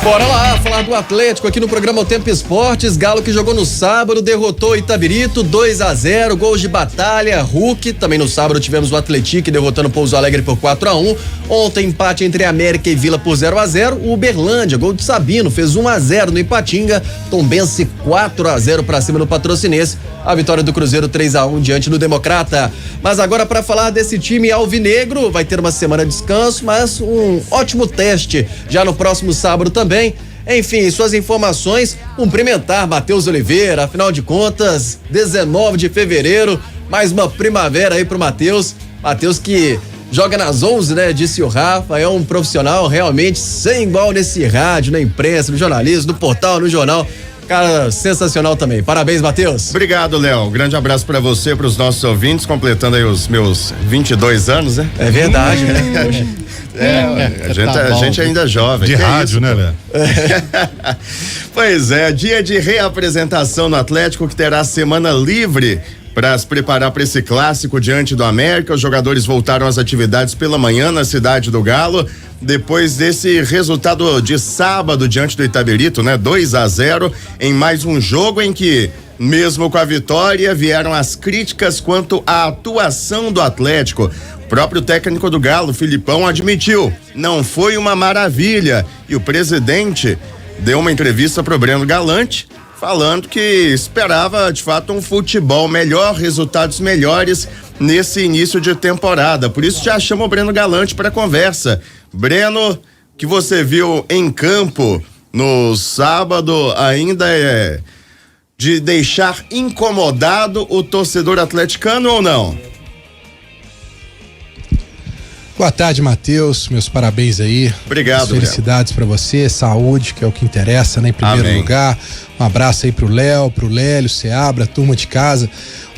Bora lá falar do Atlético aqui no programa O Tempo Esportes. Galo que jogou no sábado, derrotou o Itabirito 2-0, gols de Batalha, Hulk. Também no sábado tivemos o Atlético derrotando o Pouso Alegre por 4-1. Ontem empate entre América e Vila por 0-0. O Uberlândia, gol de Sabino, fez 1-0 no Ipatinga. Tombense 4-0 pra cima no Patrocinense. A vitória do Cruzeiro 3-1 diante do Democrata. Mas agora para falar desse time alvinegro, vai ter uma semana de descanso, mas um ótimo teste já no próximo sábado também. Enfim, suas informações, cumprimentar Matheus Oliveira, afinal de contas, 19 de fevereiro, mais uma primavera aí pro Matheus. Matheus que joga nas 11, né? Disse o Rafa, é um profissional realmente sem igual nesse rádio, na imprensa, no jornalismo, no portal, no jornal. Cara, sensacional também. Parabéns, Matheus. Obrigado, Léo. Grande abraço pra você, pros nossos ouvintes, completando aí os meus 22 anos, né? É verdade, né? Poxa. A gente ainda é jovem. De rádio, né, Léo? Pois é, dia de reapresentação no Atlético, que terá semana livre para se preparar para esse clássico diante do América. Os jogadores voltaram às atividades pela manhã na cidade do Galo, depois desse resultado de sábado diante do Itabirito, né? 2-0 em mais um jogo em que, mesmo com a vitória, vieram as críticas quanto à atuação do Atlético. O próprio técnico do Galo, Filipão, admitiu, não foi uma maravilha, e o presidente deu uma entrevista pro Breno Galante, falando que esperava de fato um futebol melhor, resultados melhores nesse início de temporada. Por isso já chama o Breno Galante para conversa. Breno, que você viu em campo no sábado, ainda é de deixar incomodado o torcedor atleticano ou não? Boa tarde, Matheus, meus parabéns aí. Obrigado, felicidades para você, saúde, que é o que interessa, né? Em primeiro Amém. lugar, um abraço aí pro Léo, pro Lélio, Seabra, turma de casa.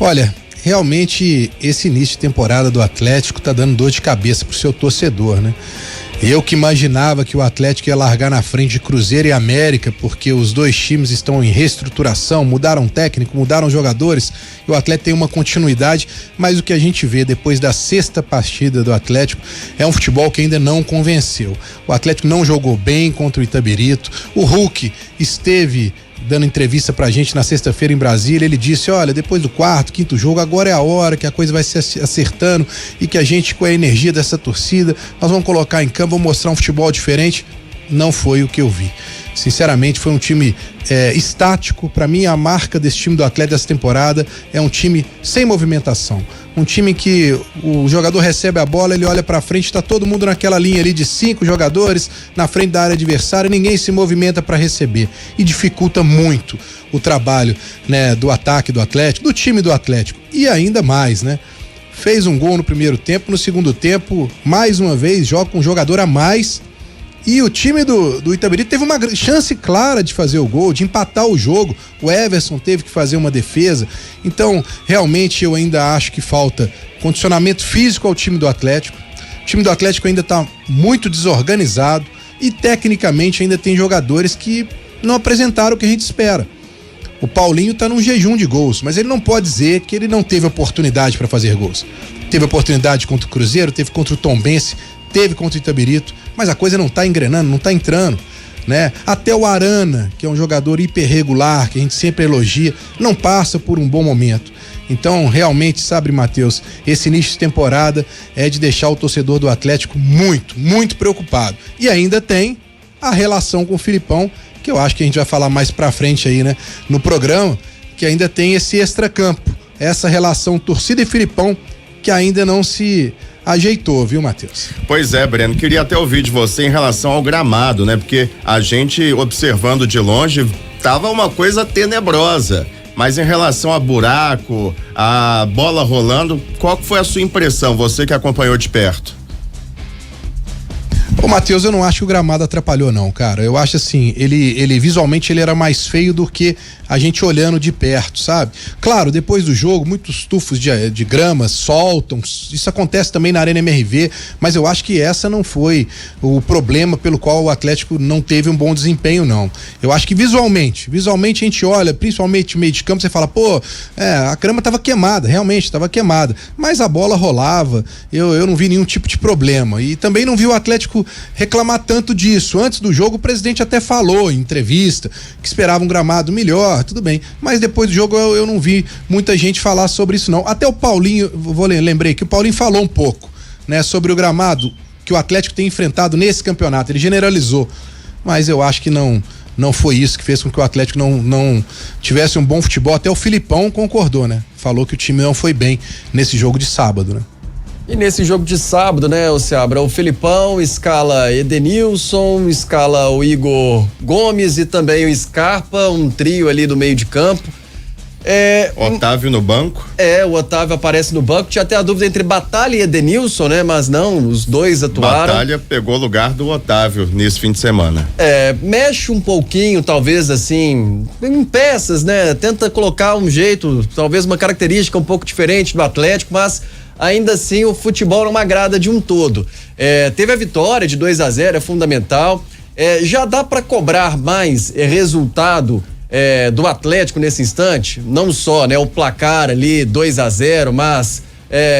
Olha, realmente esse início de temporada do Atlético tá dando dor de cabeça pro seu torcedor, né? Eu que imaginava que o Atlético ia largar na frente de Cruzeiro e América, porque os dois times estão em reestruturação, mudaram técnico, mudaram jogadores, e o Atlético tem uma continuidade, mas o que a gente vê depois da sexta partida do Atlético é um futebol que ainda não convenceu. O Atlético não jogou bem contra o Itabirito, o Hulk esteve dando entrevista pra gente na sexta-feira em Brasília, ele disse, olha, depois do quarto, quinto jogo, agora é a hora que a coisa vai se acertando e que a gente, com a energia dessa torcida, nós vamos colocar em campo, vamos mostrar um futebol diferente. Não foi o que eu vi. Sinceramente, foi um time estático. Para mim, a marca desse time do Atlético dessa temporada é um time sem movimentação. Um time que o jogador recebe a bola, ele olha para frente, tá todo mundo naquela linha ali de 5 jogadores na frente da área adversária, ninguém se movimenta para receber e dificulta muito o trabalho, né, do ataque do Atlético, do time do Atlético. E ainda mais, né? Fez um gol no primeiro tempo, no segundo tempo, mais uma vez, joga com um jogador a mais. E o time do Itabirito teve uma chance clara de fazer o gol, de empatar o jogo. O Everson teve que fazer uma defesa. Então, realmente, eu ainda acho que falta condicionamento físico ao time do Atlético. O time do Atlético ainda está muito desorganizado e, tecnicamente, ainda tem jogadores que não apresentaram o que a gente espera. O Paulinho está num jejum de gols, mas ele não pode dizer que ele não teve oportunidade para fazer gols. Teve oportunidade contra o Cruzeiro, teve contra o Tombense, teve contra o Itabirito, mas a coisa não tá engrenando, não tá entrando, né? Até o Arana, que é um jogador hiperregular, que a gente sempre elogia, não passa por um bom momento. Então, realmente, sabe, Matheus, esse início de temporada é de deixar o torcedor do Atlético muito, muito preocupado. E ainda tem a relação com o Filipão, que eu acho que a gente vai falar mais pra frente aí, né? No programa, que ainda tem esse extracampo, essa relação torcida e Filipão, que ainda não se ajeitou, viu, Matheus? Pois é, Breno, queria até ouvir de você em relação ao gramado, né? Porque a gente, observando de longe, tava uma coisa tenebrosa, mas em relação a buraco, a bola rolando, qual foi a sua impressão, você que acompanhou de perto? Ô, Matheus, eu não acho que o gramado atrapalhou, não, cara. Eu acho assim, ele visualmente ele era mais feio do que a gente olhando de perto, sabe? Claro, depois do jogo, muitos tufos de grama soltam, isso acontece também na Arena MRV, mas eu acho que essa não foi o problema pelo qual o Atlético não teve um bom desempenho, não. Eu acho que visualmente a gente olha, principalmente no meio de campo, você fala, pô, a grama tava queimada, realmente tava queimada, mas a bola rolava, eu não vi nenhum tipo de problema, e também não vi o Atlético reclamar tanto disso. Antes do jogo, o presidente até falou em entrevista que esperava um gramado melhor, tudo bem. Mas depois do jogo eu não vi muita gente falar sobre isso, não. Até o Paulinho, lembrei que o Paulinho falou um pouco, né, sobre o gramado que o Atlético tem enfrentado nesse campeonato. Ele generalizou, mas eu acho que não foi isso que fez com que o Atlético não tivesse um bom futebol. Até o Filipão concordou, né? Falou que o time não foi bem nesse jogo de sábado, né? E nesse jogo de sábado, né, o Seabra, o Filipão escala Edenilson, escala o Igor Gomes e também o Scarpa, um trio ali do meio de campo. Otávio no banco. O Otávio aparece no banco. Tinha até a dúvida entre Batalha e Edenilson, né? Mas não, os dois atuaram. Batalha pegou o lugar do Otávio nesse fim de semana. Mexe um pouquinho, talvez assim, em peças, né? Tenta colocar um jeito, talvez uma característica um pouco diferente do Atlético, mas ainda assim o futebol não agrada de um todo. Teve a vitória de 2-0, é fundamental. Já dá para cobrar mais resultado do Atlético nesse instante? Não só, né, o placar ali 2-0, mas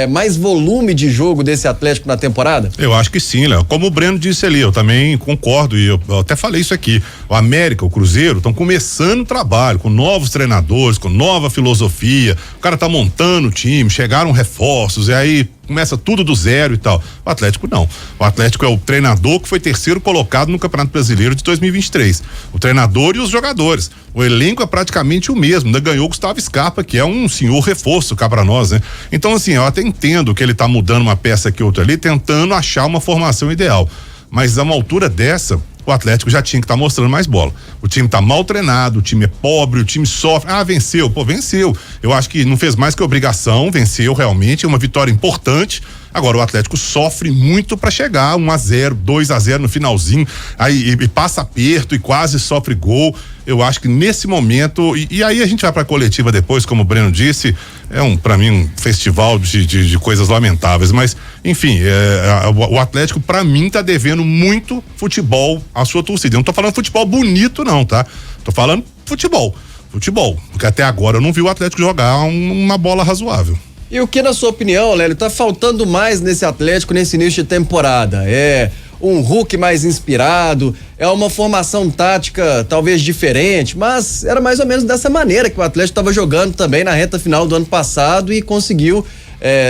mais volume de jogo desse Atlético na temporada? Eu acho que sim, Léo. Como o Breno disse ali, eu também concordo e eu até falei isso aqui. O América, o Cruzeiro estão começando o trabalho com novos treinadores, com nova filosofia. O cara tá montando o time, chegaram reforços e aí começa tudo do zero e tal. O Atlético não. O Atlético é o treinador que foi terceiro colocado no Campeonato Brasileiro de 2023. O treinador e os jogadores. O elenco é praticamente o mesmo. Ainda ganhou o Gustavo Scarpa, que é um senhor reforço cá pra nós, né? Então, assim, eu até entendo que ele tá mudando uma peça aqui, outra ali, tentando achar uma formação ideal. Mas a uma altura dessa, o Atlético já tinha que estar mostrando mais bola. O time tá mal treinado, o time é pobre, o time sofre. Venceu. Venceu. Eu acho que não fez mais que obrigação, venceu realmente, é uma vitória importante. Agora o Atlético sofre muito para chegar 1-0, 2-0 no finalzinho, aí e passa aperto e quase sofre gol. Eu acho que nesse momento, e aí a gente vai pra coletiva depois, como o Breno disse, pra mim um festival de coisas lamentáveis, mas enfim, o Atlético pra mim tá devendo muito futebol à sua torcida. Eu não tô falando futebol bonito não, tá? Tô falando futebol, porque até agora eu não vi o Atlético jogar uma bola razoável. E o que, na sua opinião, Lélio, tá faltando mais nesse Atlético nesse início de temporada? Um Hulk mais inspirado, uma formação tática talvez diferente, mas era mais ou menos dessa maneira que o Atlético estava jogando também na reta final do ano passado e conseguiu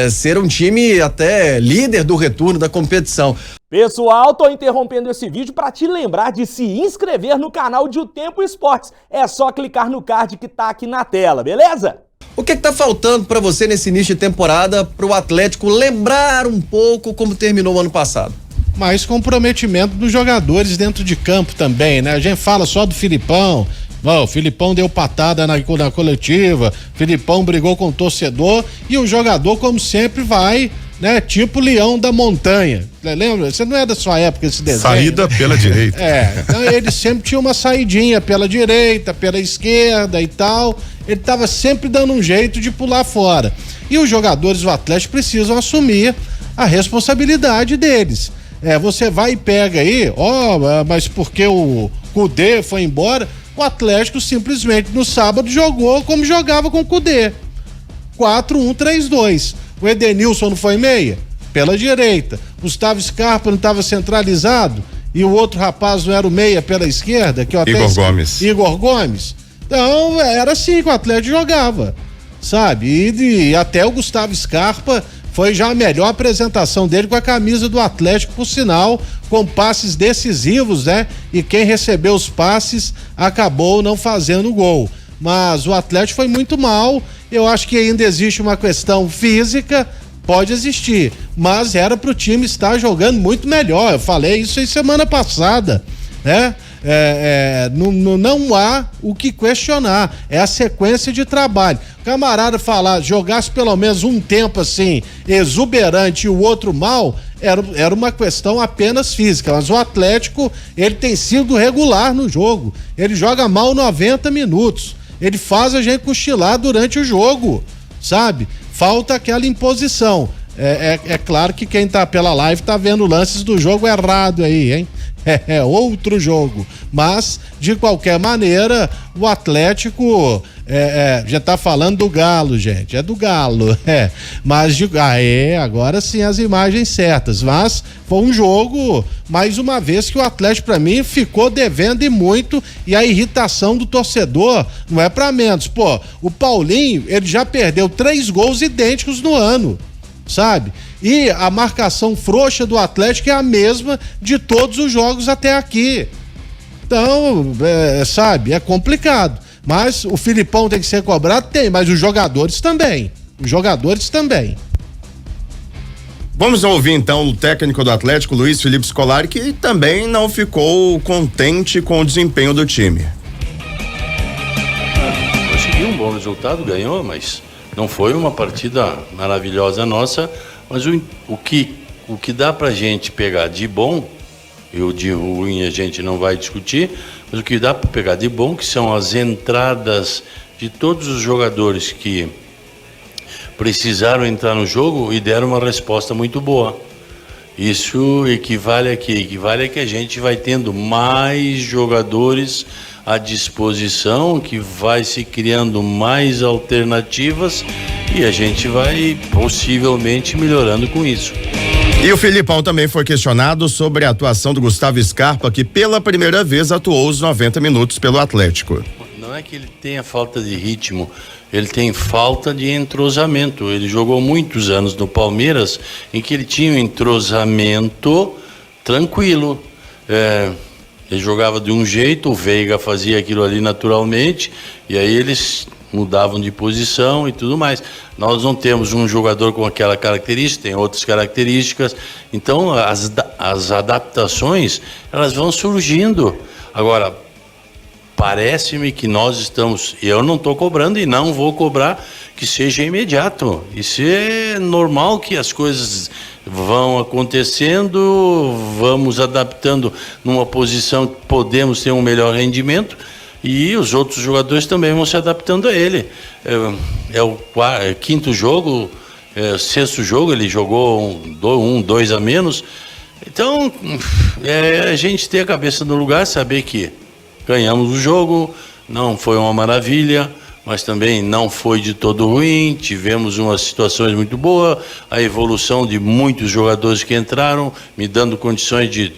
ser um time até líder do retorno da competição. Pessoal, tô interrompendo esse vídeo para te lembrar de se inscrever no canal de O Tempo Esportes. É só clicar no card que tá aqui na tela, beleza? O que tá faltando para você nesse início de temporada para o Atlético lembrar um pouco como terminou o ano passado? Mais comprometimento dos jogadores dentro de campo também, né? A gente fala só do Filipão. O Filipão deu patada na coletiva, Filipão brigou com o torcedor e o jogador, como sempre, vai, né? Tipo Leão da Montanha. Lembra? Você não é da sua época esse desenho? Saída, né? Pela direita. Então ele sempre tinha uma saidinha pela direita, pela esquerda e tal. Ele estava sempre dando um jeito de pular fora. E os jogadores do Atlético precisam assumir a responsabilidade deles. Você vai e pega aí, mas porque o Cudê foi embora, o Atlético simplesmente no sábado jogou como jogava com o Cudê. 4-1-3-2. O Edenilson não foi meia? Pela direita. Gustavo Scarpa não estava centralizado? E o outro rapaz não era o meia pela esquerda? Igor Gomes. Então era assim que o Atlético jogava, sabe? E até o Gustavo Scarpa foi já a melhor apresentação dele com a camisa do Atlético, por sinal, com passes decisivos, né? E quem recebeu os passes acabou não fazendo gol. Mas o Atlético foi muito mal. Eu acho que ainda existe uma questão física, pode existir, mas era pro time estar jogando muito melhor. Eu falei isso em semana passada, né? Não há o que questionar, é a sequência de trabalho. Camarada jogasse pelo menos um tempo assim exuberante e o outro mal, era uma questão apenas física, mas o Atlético, ele tem sido regular no jogo, ele joga mal 90 minutos, ele faz a gente cochilar durante o jogo, sabe? Falta aquela imposição. É claro que quem tá pela live tá vendo lances do jogo errado aí, hein? É outro jogo. Mas, de qualquer maneira, o Atlético já tá falando do Galo, gente. É do Galo. Mas, agora sim as imagens certas. Mas foi um jogo, mais uma vez, que o Atlético, pra mim, ficou devendo e muito. E a irritação do torcedor não é pra menos. Pô, o Paulinho, ele já perdeu 3 gols idênticos no ano, sabe? E a marcação frouxa do Atlético é a mesma de todos os jogos até aqui. Então, sabe, é complicado. Mas o Filipão tem que ser cobrado? Tem, mas os jogadores também. Vamos ouvir então o técnico do Atlético, Luiz Felipe Scolari, que também não ficou contente com o desempenho do time. Conseguiu um bom resultado, ganhou, mas não foi uma partida maravilhosa nossa. Mas o que dá pra gente pegar de bom, e o de ruim a gente não vai discutir, mas o que dá pra pegar de bom, que são as entradas de todos os jogadores que precisaram entrar no jogo e deram uma resposta muito boa. Isso equivale a quê? Equivale a que a gente vai tendo mais jogadores à disposição, que vai se criando mais alternativas e a gente vai possivelmente melhorando com isso. E o Filipão também foi questionado sobre a atuação do Gustavo Scarpa, que pela primeira vez atuou os 90 minutos pelo Atlético. Não é que ele tenha falta de ritmo, ele tem falta de entrosamento. Ele jogou muitos anos no Palmeiras em que ele tinha um entrosamento tranquilo. Ele jogava de um jeito, o Veiga fazia aquilo ali naturalmente, e aí eles mudavam de posição e tudo mais. Nós não temos um jogador com aquela característica, tem outras características, então as adaptações, elas vão surgindo. Agora, parece-me que nós estamos, eu não estou cobrando e não vou cobrar que seja imediato. Isso é normal, que as coisas vão acontecendo, vamos adaptando numa posição que podemos ter um melhor rendimento, e os outros jogadores também vão se adaptando a ele. É o quinto jogo, sexto jogo, ele jogou dois a menos. Então, a gente ter a cabeça no lugar, saber que ganhamos o jogo, não foi uma maravilha, mas também não foi de todo ruim, tivemos umas situações muito boas, a evolução de muitos jogadores que entraram, me dando condições de,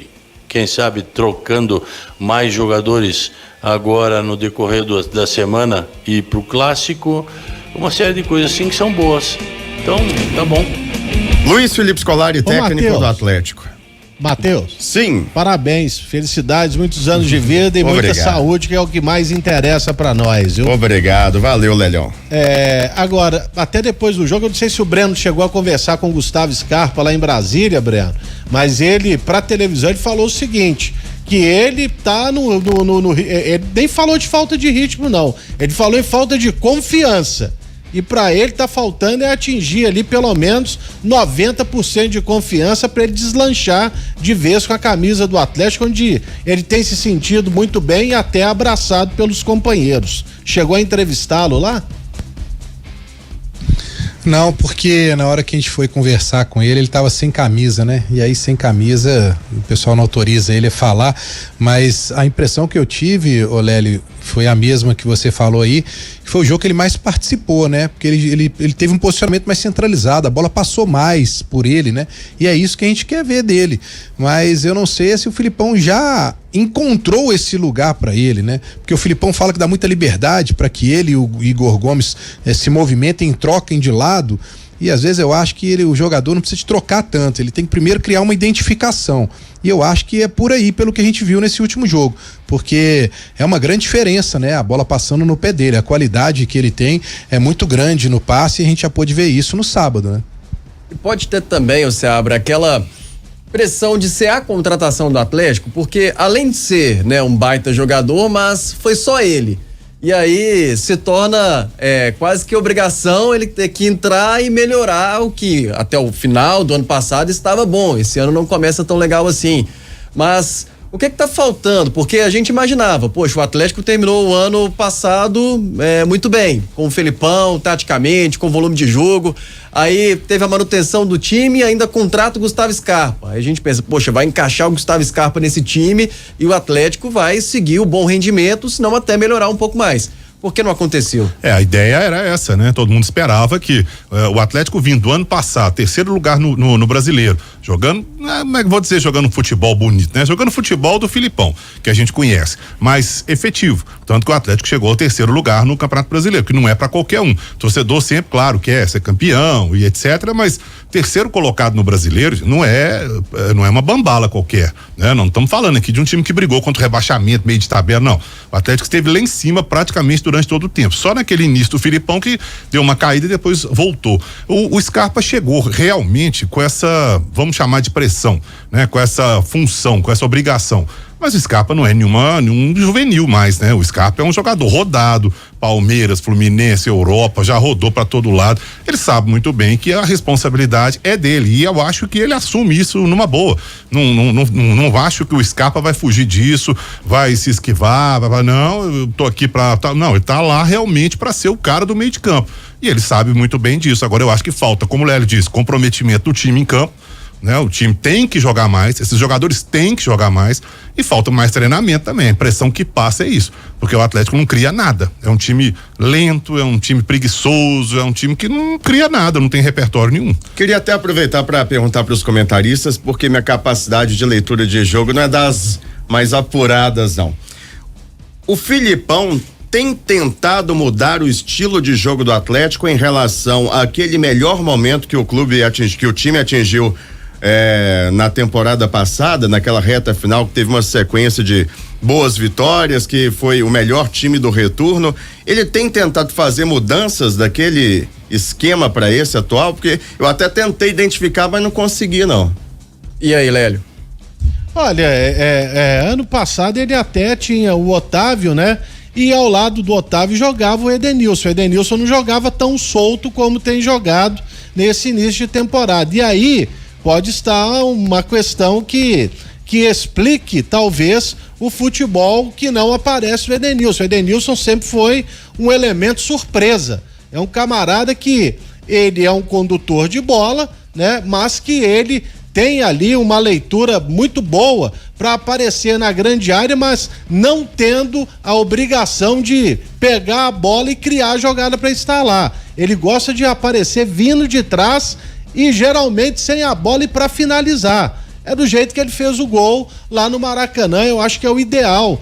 quem sabe, trocando mais jogadores agora no decorrer da semana e para o Clássico, uma série de coisas assim que são boas. Então, tá bom. Luiz Felipe Scolari, técnico do Atlético. Matheus. Sim. Parabéns, felicidades, muitos anos de vida e muita saúde, que é o que mais interessa pra nós, viu? Obrigado, valeu, Lelhão. Agora, até depois do jogo, eu não sei se o Breno chegou a conversar com o Gustavo Scarpa lá em Brasília, Breno, mas ele, pra televisão, ele falou o seguinte, que ele tá ele nem falou de falta de ritmo, não, ele falou em falta de confiança. E para ele tá faltando atingir ali pelo menos 90% de confiança para ele deslanchar de vez com a camisa do Atlético, onde ele tem se sentido muito bem e até abraçado pelos companheiros. Chegou a entrevistá-lo lá? Não, porque na hora que a gente foi conversar com ele tava sem camisa, né? E aí sem camisa o pessoal não autoriza ele a falar, mas a impressão que eu tive, Lélio, foi a mesma que você falou aí, que foi o jogo que ele mais participou, né? Porque ele teve um posicionamento mais centralizado, a bola passou mais por ele, né? E é isso que a gente quer ver dele. Mas eu não sei se o Filipão já encontrou esse lugar para ele, né? Porque o Filipão fala que dá muita liberdade para que ele e o Igor Gomes se movimentem, troquem de lado. E às vezes eu acho que o jogador não precisa de trocar tanto, ele tem que primeiro criar uma identificação. E eu acho que é por aí, pelo que a gente viu nesse último jogo, porque é uma grande diferença, né? A bola passando no pé dele, a qualidade que ele tem é muito grande no passe, e a gente já pôde ver isso no sábado, né? E pode ter também, Seabra, aquela pressão de ser a contratação do Atlético, porque além de ser, né, um baita jogador, mas foi só ele. E aí se torna quase que obrigação ele ter que entrar e melhorar o que até o final do ano passado estava bom. Esse ano não começa tão legal assim. Mas O que tá faltando? Porque a gente imaginava, poxa, o Atlético terminou o ano passado muito bem, com o Felipão, taticamente, com volume de jogo, aí teve a manutenção do time e ainda contrata o Gustavo Scarpa. Aí a gente pensa, poxa, vai encaixar o Gustavo Scarpa nesse time e o Atlético vai seguir o bom rendimento, senão até melhorar um pouco mais. Por que não aconteceu? A ideia era essa, né? Todo mundo esperava que o Atlético vindo do ano passado, terceiro lugar no Brasileiro, jogando, como é que vou dizer, jogando futebol bonito, né? Jogando futebol do Filipão, que a gente conhece, mas efetivo, tanto que o Atlético chegou ao terceiro lugar no Campeonato Brasileiro, que não é para qualquer um. Torcedor sempre, claro, quer ser campeão e etc, mas terceiro colocado no Brasileiro não é uma bambala qualquer, né? Não estamos falando aqui de um time que brigou contra o rebaixamento, meio de tabela, não. O Atlético esteve lá em cima praticamente durante todo o tempo. Só naquele início do Filipão que deu uma caída e depois voltou. O Scarpa chegou realmente com essa, vamos chamar de pressão, né? Com essa função, com essa obrigação. Mas o Scarpa não é nenhum juvenil mais, né? O Scarpa é um jogador rodado, Palmeiras, Fluminense, Europa, já rodou para todo lado. Ele sabe muito bem que a responsabilidade é dele e eu acho que ele assume isso numa boa. Não acho que o Scarpa vai fugir disso, vai se esquivar, não, eu tô aqui não, ele tá lá realmente para ser o cara do meio de campo. E ele sabe muito bem disso. Agora eu acho que falta, como o Lélio disse, comprometimento do time em campo. Né? O time tem que jogar mais, esses jogadores têm que jogar mais e falta mais treinamento também. A impressão que passa é isso, porque o Atlético não cria nada. É um time lento, é um time preguiçoso, é um time que não cria nada, não tem repertório nenhum. Queria até aproveitar para perguntar para os comentaristas, porque minha capacidade de leitura de jogo não é das mais apuradas, não. O Filipão tem tentado mudar o estilo de jogo do Atlético em relação àquele melhor momento que o time atingiu na temporada passada, naquela reta final que teve uma sequência de boas vitórias, que foi o melhor time do retorno. Ele tem tentado fazer mudanças daquele esquema para esse atual, porque eu até tentei identificar, mas não consegui, não. E aí, Lélio? Olha, ano passado ele até tinha o Otávio, né? E ao lado do Otávio jogava o Edenilson. O Edenilson não jogava tão solto como tem jogado nesse início de temporada. E aí pode estar uma questão que explique, talvez, o futebol que não aparece o Edenilson. O Edenilson sempre foi um elemento surpresa. É um camarada que ele é um condutor de bola, né? Mas que ele tem ali uma leitura muito boa para aparecer na grande área, mas não tendo a obrigação de pegar a bola e criar a jogada para estar lá. Ele gosta de aparecer vindo de trás e geralmente sem a bola e para finalizar. É do jeito que ele fez o gol lá no Maracanã. Eu acho que é o ideal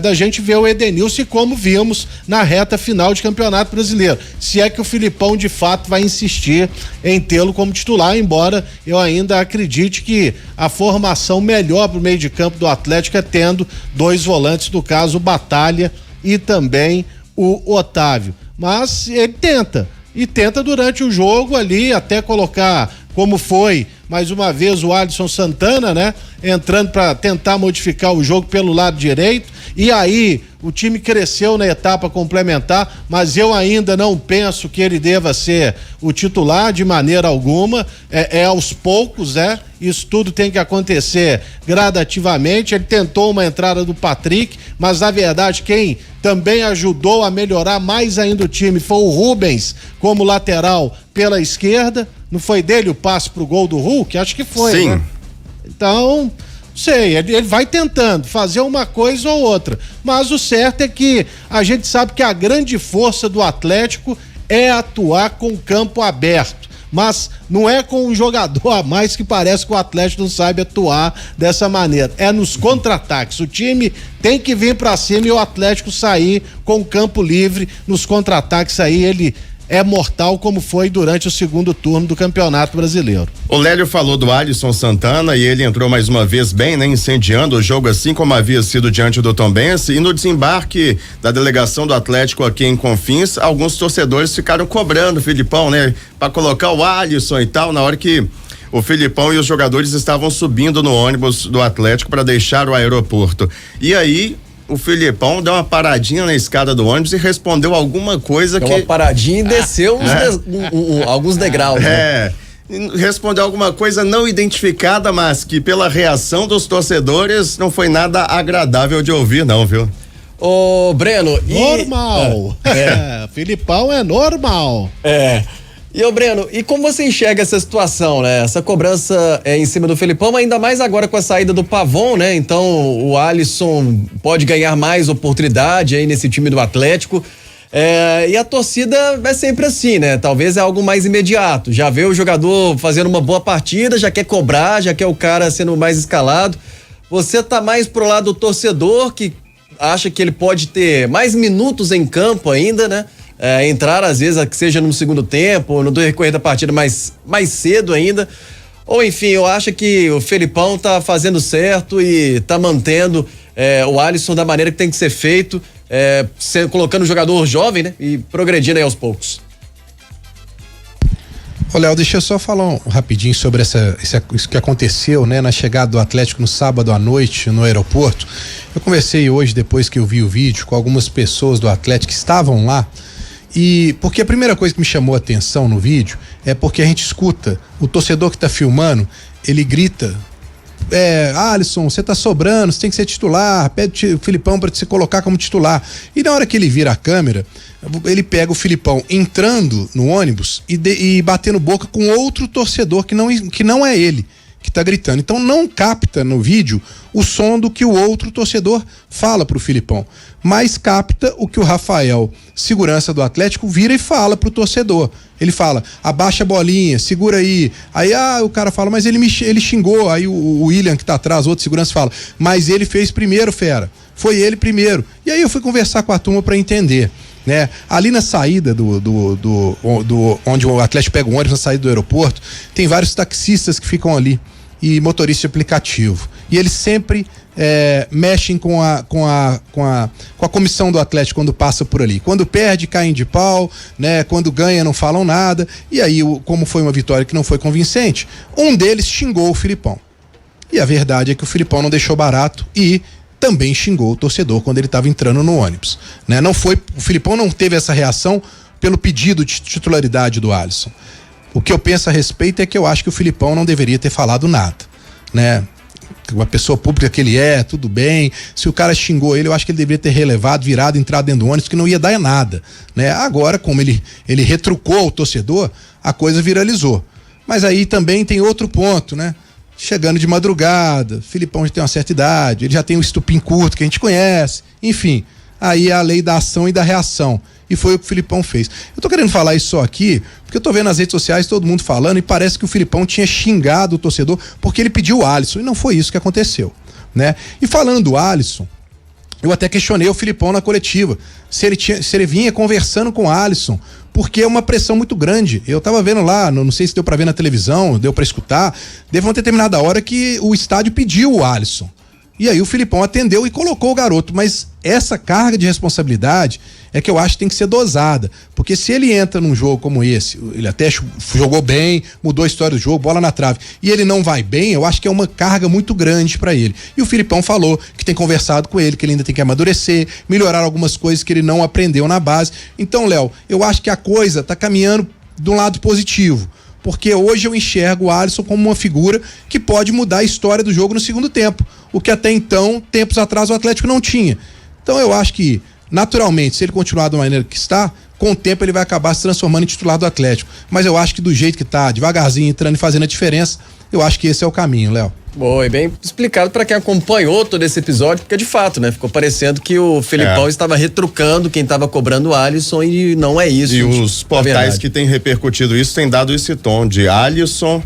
da gente ver o Edenilson, como vimos na reta final de Campeonato Brasileiro. Se é que o Filipão de fato vai insistir em tê-lo como titular, embora eu ainda acredite que a formação melhor para o meio de campo do Atlético é tendo dois volantes, no caso o Batalha e também o Otávio. Mas ele tenta. E tenta durante o jogo ali até colocar, como foi mais uma vez o Alisson Santana, né? Entrando para tentar modificar o jogo pelo lado direito. E aí o time cresceu na etapa complementar, mas eu ainda não penso que ele deva ser o titular de maneira alguma. É aos poucos, né? Isso tudo tem que acontecer gradativamente. Ele tentou uma entrada do Patrick, mas na verdade quem também ajudou a melhorar mais ainda o time foi o Rubens como lateral pela esquerda. Não foi dele o passe pro gol do Hulk? Acho que foi, sim, né? Então, sei, ele vai tentando fazer uma coisa ou outra, mas o certo é que a gente sabe que a grande força do Atlético é atuar com o campo aberto, mas não é com um jogador a mais que parece que o Atlético não sabe atuar dessa maneira, é nos contra-ataques. O time tem que vir pra cima e o Atlético sair com o campo livre nos contra-ataques. Aí ele é mortal, como foi durante o segundo turno do Campeonato Brasileiro. O Lélio falou do Alisson Santana e ele entrou mais uma vez bem, né? Incendiando o jogo, assim como havia sido diante do Tombense. E no desembarque da delegação do Atlético aqui em Confins, alguns torcedores ficaram cobrando o Filipão, né? Pra colocar o Alisson e tal, na hora que o Filipão e os jogadores estavam subindo no ônibus do Atlético para deixar o aeroporto. E aí o Filipão deu uma paradinha na escada do ônibus e respondeu alguma coisa uma paradinha e desceu alguns degraus. Né? respondeu alguma coisa não identificada, mas que pela reação dos torcedores não foi nada agradável de ouvir, não, viu? Ô, Breno. Normal. Filipão é normal. E ô Breno, e como você enxerga essa situação, né? Essa cobrança em cima do Felipão, ainda mais agora com a saída do Pavon, né? Então o Alisson pode ganhar mais oportunidade aí nesse time do Atlético. E a torcida é sempre assim, né? Talvez é algo mais imediato. Já vê o jogador fazendo uma boa partida, já quer cobrar, já quer o cara sendo mais escalado. Você tá mais pro lado do torcedor, que acha que ele pode ter mais minutos em campo ainda, né? Entrar às vezes, que seja no segundo tempo, ou no decorrer da partida mais cedo ainda. Ou enfim, eu acho que o Felipão tá fazendo certo e tá mantendo o Alisson da maneira que tem que ser feito, colocando o jogador jovem, né? E progredindo aí aos poucos. Ô, Léo, deixa eu só falar rapidinho sobre isso que aconteceu, né? Na chegada do Atlético no sábado à noite no aeroporto. Eu conversei hoje, depois que eu vi o vídeo, com algumas pessoas do Atlético que estavam lá. E porque a primeira coisa que me chamou a atenção no vídeo é porque a gente escuta o torcedor que tá filmando, ele grita: Alisson, você tá sobrando, você tem que ser titular, pede o Filipão para se colocar como titular. E na hora que ele vira a câmera, ele pega o Filipão entrando no ônibus e batendo boca com outro torcedor que não é ele que tá gritando. Então não capta no vídeo o som do que o outro torcedor fala pro Filipão, mas capta o que o Rafael, segurança do Atlético, vira e fala pro torcedor. Ele fala: abaixa a bolinha, segura aí. Aí o cara fala: mas ele xingou. Aí o William, que tá atrás, outro segurança, fala: mas ele fez primeiro, fera. Foi ele primeiro. E aí eu fui conversar com a turma para entender, né? Ali na saída onde o Atlético pega o ônibus, na saída do aeroporto, tem vários taxistas que ficam ali e motorista de aplicativo. E eles sempre mexem com a comissão do Atlético quando passa por ali. Quando perde, caem de pau, né? Quando ganha, não falam nada. E aí, como foi uma vitória que não foi convincente, um deles xingou o Filipão. E a verdade é que o Filipão não deixou barato e também xingou o torcedor quando ele estava entrando no ônibus, né? O Filipão não teve essa reação pelo pedido de titularidade do Alisson. O que eu penso a respeito é que eu acho que o Filipão não deveria ter falado nada, né? Uma pessoa pública que ele tudo bem. Se o cara xingou ele, eu acho que ele deveria ter relevado, virado, entrado dentro do ônibus, que não ia dar nada, né? Agora, como ele retrucou o torcedor, a coisa viralizou. Mas aí também tem outro ponto, né? Chegando de madrugada, Filipão já tem uma certa idade, ele já tem um estupim curto que a gente conhece, enfim, aí é a lei da ação e da reação, e foi o que o Filipão fez. Eu tô querendo falar isso só aqui, porque eu tô vendo nas redes sociais todo mundo falando e parece que o Filipão tinha xingado o torcedor porque ele pediu o Alisson, e não foi isso que aconteceu, né? E falando do Alisson, eu até questionei o Filipão na coletiva, se ele vinha conversando com o Alisson, porque é uma pressão muito grande. Eu tava vendo lá, não sei se deu pra ver na televisão, deu pra escutar, teve uma determinada hora que o estádio pediu o Alisson. E aí o Filipão atendeu e colocou o garoto, mas essa carga de responsabilidade é que eu acho que tem que ser dosada, porque se ele entra num jogo como esse, ele até jogou bem, mudou a história do jogo, bola na trave, e ele não vai bem, eu acho que é uma carga muito grande pra ele. E o Filipão falou que tem conversado com ele, que ele ainda tem que amadurecer, melhorar algumas coisas que ele não aprendeu na base. Então, Léo, eu acho que a coisa tá caminhando de um lado positivo, porque hoje eu enxergo o Alisson como uma figura que pode mudar a história do jogo no segundo tempo, o que até então, tempos atrás, o Atlético não tinha. Então eu acho que, naturalmente, se ele continuar da maneira que está, com o tempo ele vai acabar se transformando em titular do Atlético. Mas eu acho que do jeito que tá, devagarzinho, entrando e fazendo a diferença, eu acho que esse é o caminho, Léo. Bom, e bem explicado para quem acompanhou todo esse episódio, porque de fato, né, ficou parecendo que o Felipão estava retrucando quem estava cobrando o Alisson e não é isso. E os portais que têm repercutido isso têm dado esse tom de Alisson,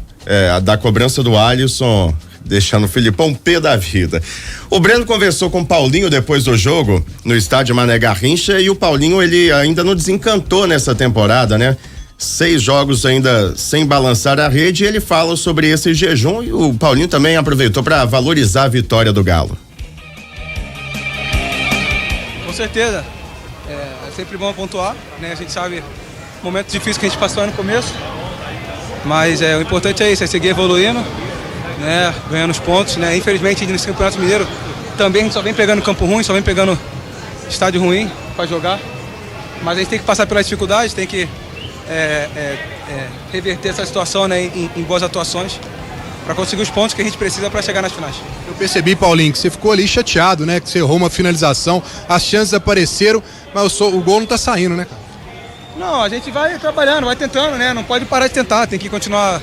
da cobrança do Alisson, deixando o Filipão pé da vida. O Breno conversou com o Paulinho depois do jogo no estádio Mané Garrincha, e o Paulinho, ele ainda não desencantou nessa temporada, né? 6 jogos ainda sem balançar a rede, e ele fala sobre esse jejum, e o Paulinho também aproveitou para valorizar a vitória do Galo. Com certeza, é sempre bom pontuar, né? A gente sabe o momento difícil que a gente passou no começo, mas o importante é isso, é seguir evoluindo, né? Ganhando os pontos, né? Infelizmente nesse Campeonato Mineiro também a gente só vem pegando campo ruim, só vem pegando estádio ruim para jogar, mas a gente tem que passar pela dificuldade, tem que reverter essa situação, né, em boas atuações, para conseguir os pontos que a gente precisa para chegar nas finais. Eu percebi, Paulinho, que você ficou ali chateado, né? Que você errou uma finalização, as chances apareceram, mas o gol não tá saindo, né, cara? Não, a gente vai trabalhando, vai tentando, né? Não pode parar de tentar, tem que continuar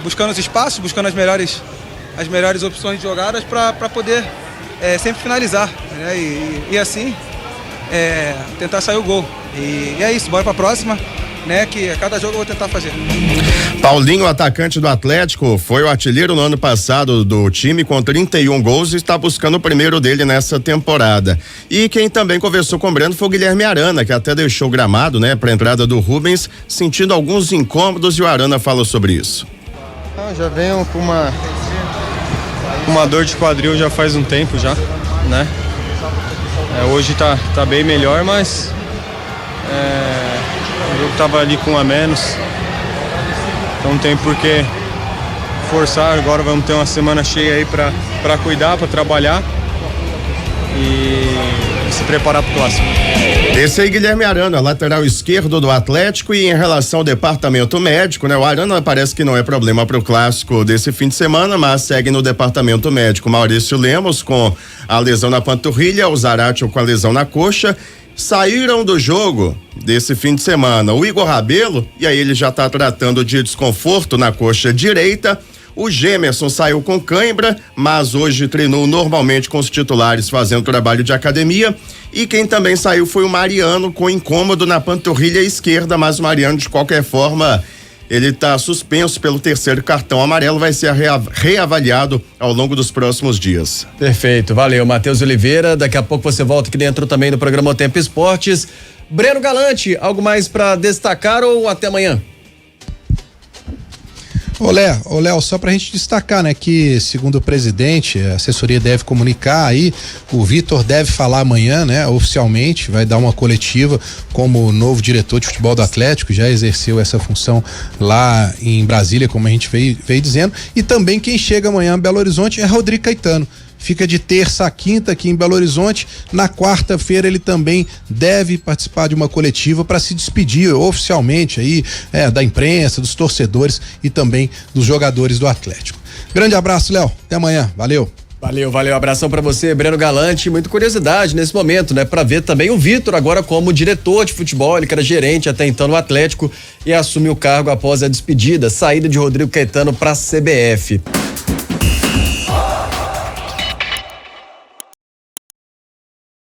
buscando os espaços, buscando as melhores opções de jogadas para poder sempre finalizar, né? E assim tentar sair o gol. E é isso, bora para a próxima, né? Que a cada jogo eu vou tentar fazer. Paulinho, atacante do Atlético, foi o artilheiro no ano passado do time com 31 gols e está buscando o primeiro dele nessa temporada. E quem também conversou com o Breno foi o Guilherme Arana, que até deixou o gramado, né, para a entrada do Rubens, sentindo alguns incômodos, e o Arana falou sobre isso. Já venho com uma dor de quadril já faz um tempo já, né? Hoje tá bem melhor, mas o jogo tava ali com um a menos. Então não tem por que forçar. Agora vamos ter uma semana cheia aí para cuidar, para trabalhar e se preparar para o clássico. Esse aí, Guilherme Arana, lateral esquerdo do Atlético. E em relação ao departamento médico, né? O Arana parece que não é problema para o clássico desse fim de semana, mas segue no departamento médico Maurício Lemos com a lesão na panturrilha, o Zaratio com a lesão na coxa. Saíram do jogo desse fim de semana o Igor Rabelo, e aí ele já está tratando de desconforto na coxa direita. O Gemerson saiu com cãibra, mas hoje treinou normalmente com os titulares, fazendo trabalho de academia. E quem também saiu foi o Mariano, com incômodo na panturrilha esquerda, mas o Mariano, de qualquer forma, ele está suspenso pelo terceiro cartão amarelo, vai ser reavaliado ao longo dos próximos dias. Perfeito, valeu, Matheus Oliveira. Daqui a pouco você volta aqui dentro também do programa O Tempo Esportes. Breno Galante, algo mais para destacar ou até amanhã? Ô Léo, só pra gente destacar, né, que segundo o presidente, a assessoria deve comunicar aí, o Vitor deve falar amanhã, né, oficialmente, vai dar uma coletiva como novo diretor de futebol do Atlético, já exerceu essa função lá em Brasília, como a gente veio dizendo, e também quem chega amanhã em Belo Horizonte é Rodrigo Caetano. Fica de terça a quinta aqui em Belo Horizonte. Na quarta-feira ele também deve participar de uma coletiva para se despedir oficialmente aí da imprensa, dos torcedores e também dos jogadores do Atlético. Grande abraço, Léo. Até amanhã. Valeu. Valeu. Abração pra você, Breno Galante. Muita curiosidade nesse momento, né? Pra ver também o Vitor agora como diretor de futebol, ele que era gerente até então no Atlético e assume o cargo após a despedida, saída de Rodrigo Caetano pra CBF.